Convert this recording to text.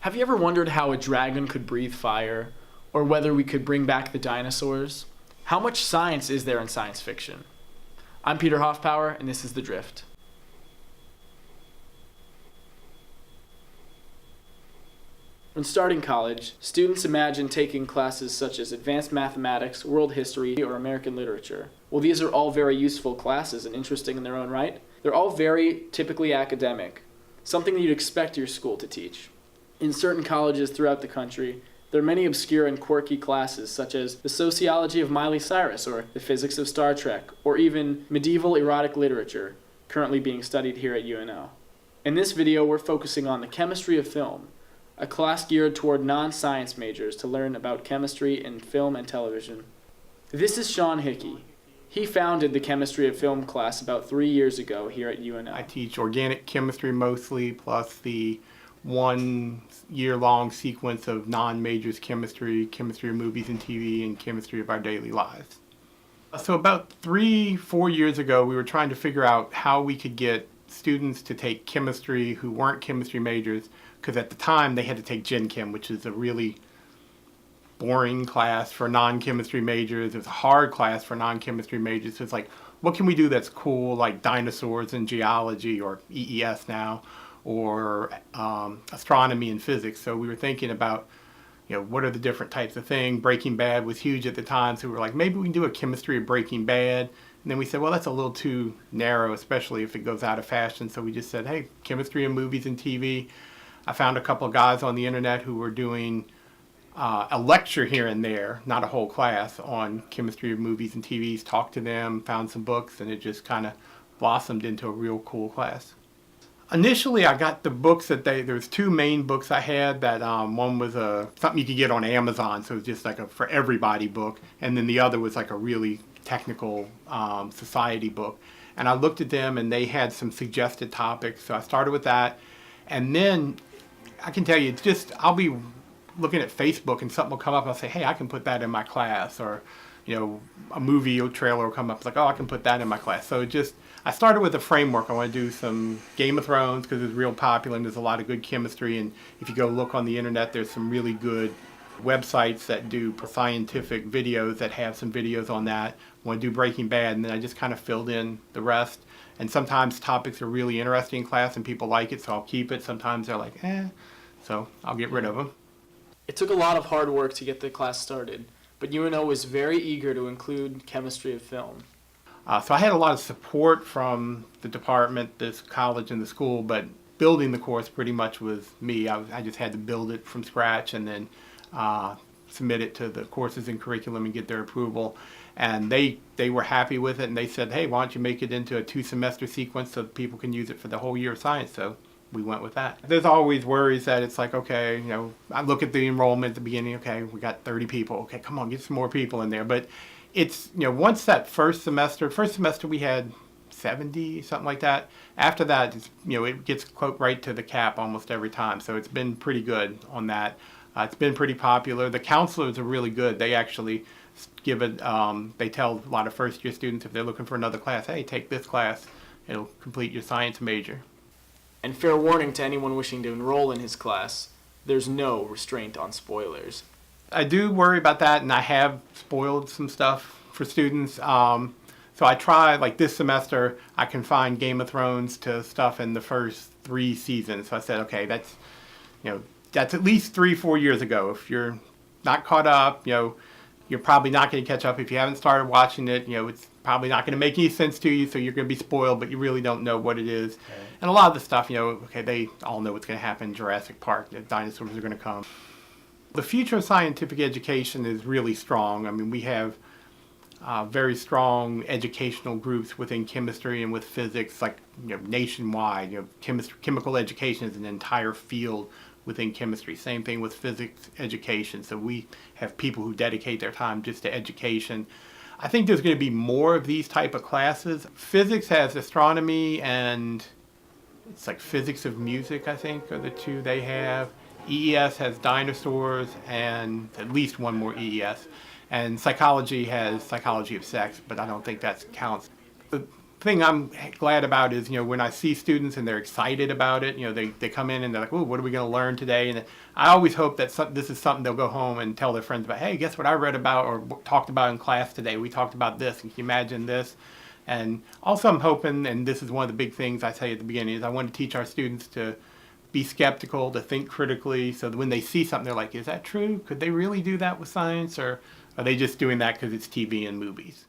Have you ever wondered how a dragon could breathe fire, or whether we could bring back the dinosaurs? How much science is there in science fiction? I'm Peter Hoffpauir, and this is The Drift. When starting college, students imagine taking classes such as advanced mathematics, world history, or American literature. Well, these are all very useful classes and interesting in their own right. They're all very typically academic, something that you'd expect your school to teach. In certain colleges throughout the country, there are many obscure and quirky classes such as the sociology of Miley Cyrus or the physics of Star Trek or even medieval erotic literature, currently being studied here at UNO. In this video, we're focusing on the chemistry of film, a class geared toward non-science majors to learn about chemistry in film and television. This is Sean Hickey. He founded the chemistry of film class about 3 years ago here at UNO. I teach organic chemistry mostly, plus the 1 year-long sequence of non-majors chemistry, chemistry of movies and TV, and chemistry of our daily lives. So about 3-4 years ago, we were trying to figure out how we could get students to take chemistry who weren't chemistry majors, because at the time they had to take Gen Chem, which is a really boring class for non-chemistry majors. It's a hard class for non-chemistry majors. So it's like, what can we do that's cool, like dinosaurs and geology, or EES now, or astronomy and physics. So we were thinking about, what are the different types of things. Breaking Bad was huge at the time, so we were like, maybe we can do a chemistry of Breaking Bad. And then we said, well, that's a little too narrow, especially if it goes out of fashion. So we just said, hey, chemistry of movies and TV. I found a couple of guys on the internet who were doing a lecture here and there, not a whole class, on chemistry of movies and TVs. Talked to them, found some books, and it just kind of blossomed into a real cool class. Initially, I got the books there's 2 main books I had. That one was something you could get on Amazon, so it was just like a for everybody book, and then the other was like a really technical society book. And I looked at them, and they had some suggested topics, so I started with that. And then I can tell you, it's just, I'll be looking at Facebook and something will come up and I'll say, hey, I can put that in my class, or a movie or trailer will come up, it's like, oh, I can put that in my class. So I started with a framework. I want to do some Game of Thrones because it's real popular and there's a lot of good chemistry, and if you go look on the internet, there's some really good websites that do scientific videos that have some videos on that. I want to do Breaking Bad, and then I just kind of filled in the rest. And sometimes topics are really interesting in class and people like it, so I'll keep it. Sometimes they're like, so I'll get rid of them. It took a lot of hard work to get the class started, but UNO was very eager to include chemistry of film. So I had a lot of support from the department, this college, and the school, but building the course pretty much was me. I just had to build it from scratch and then submit it to the courses and curriculum and get their approval. And they were happy with it, and they said, hey, why don't you make it into a 2-semester sequence so that people can use it for the whole year of science. So we went with that. There's always worries that it's like, okay, I look at the enrollment at the beginning, okay, we got 30 people. Okay, come on, get some more people in there. But it's, once that first semester we had 70, something like that. After that, it's, it gets right to the cap almost every time. So it's been pretty good on that. It's been pretty popular. The counselors are really good. They actually give it, they tell a lot of first-year students if they're looking for another class, hey, take this class. It'll complete your science major. And fair warning to anyone wishing to enroll in his class, there's no restraint on spoilers. I do worry about that, and I have spoiled some stuff for students. So I try, like this semester, I confined Game of Thrones to stuff in the first 3 seasons. So I said, okay, that's at least 3-4 years ago. If you're not caught up, you're probably not going to catch up. If you haven't started watching it, it's probably not going to make any sense to you, so you're going to be spoiled, but you really don't know what it is. Okay. And a lot of the stuff, okay, they all know what's going to happen in Jurassic Park. The dinosaurs are going to come. The future of scientific education is really strong. I mean, we have very strong educational groups within chemistry and with physics, like nationwide. Chemical education is an entire field within chemistry. Same thing with physics education. So we have people who dedicate their time just to education. I think there's going to be more of these type of classes. Physics has astronomy, and it's like physics of music, I think, are the 2 they have. EES has dinosaurs and at least one more EES. And psychology has psychology of sex, but I don't think that counts. The thing I'm glad about is, when I see students and they're excited about it, they come in and they're like, oh, what are we going to learn today? And I always hope that this is something they'll go home and tell their friends about. Hey, guess what I read about or talked about in class today? We talked about this. Can you imagine this? And also I'm hoping, and this is one of the big things I say at the beginning, is I want to teach our students to be skeptical, to think critically, so that when they see something, they're like, is that true? Could they really do that with science? Or are they just doing that because it's TV and movies?